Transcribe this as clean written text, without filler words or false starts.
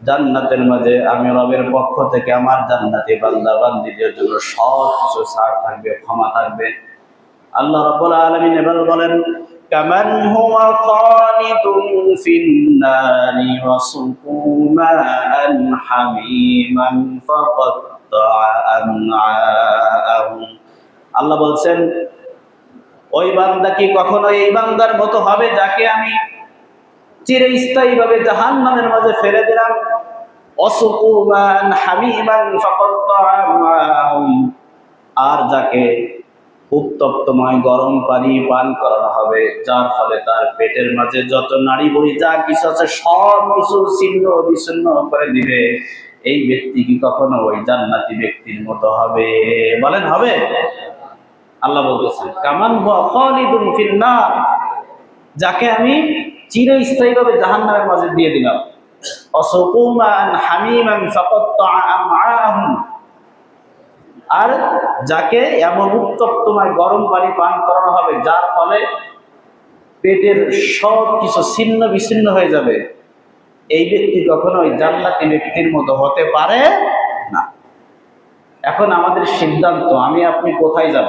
জান্নাতের মাঝে আমি রবের পক্ষ থেকে আমার জান্নাতি বান্দা বান্দীদের জন্য সব কিছু ছাড় থাকবে, ক্ষমা থাকবে। আল্লাহ রাব্বুল আলামিন এবার বলেন, কামান হুয়া খালিদুন ফিন-নারি ওয়া সুকু মা'আন হামিমান ফাকাত্তা'a আমআআহুম। আল্লাহ বলছেন, ওই বান্দা কি কখনো এই বান্দার মতো হবে যাকে আমি চিরস্থায়ীভাবে জাহান্নামের মাঝে ফেলে দিলাম। ওয়াসুকু মা'আন হামিমান ফাকাত্তা'a আমআআহুম, আর যাকে উত্তপ্তময় গরম পানি পান করানো হবে, যার ফলে তার পেটের মাঝে যত নাড়ি ভুঁড়ি যা কিছু আছে সব কিছু ছিন্ন বিচ্ছিন্ন করে দিবে। এই ব্যক্তি কি কখনো ওই জান্নাতি ব্যক্তির মতো হবে? বলেন হবে? আল্লাহ বলতেছেন, কামান হুয়া খালিদুন ফিন-নার, যাকে আমি চিরস্থায়ীভাবে জাহান্নামের মাঝে দিয়ে দিলাম। ওয়াসুকু মা'আন হামিমান ফাকাত্তা'a আমআআহুম, আর যাকে এমন উত্তপ্তময় গরম পানি পান করানো হবে যার ফলে পেটের সব কিছু ছিন্ন বিচ্ছিন্ন হয়ে যাবে। এই ব্যক্তি কখনোই জান্নাতি ব্যক্তির মতো হতে পারে না। এখন আমাদের সিদ্ধান্ত, আমি আপনি কোথায় যাব?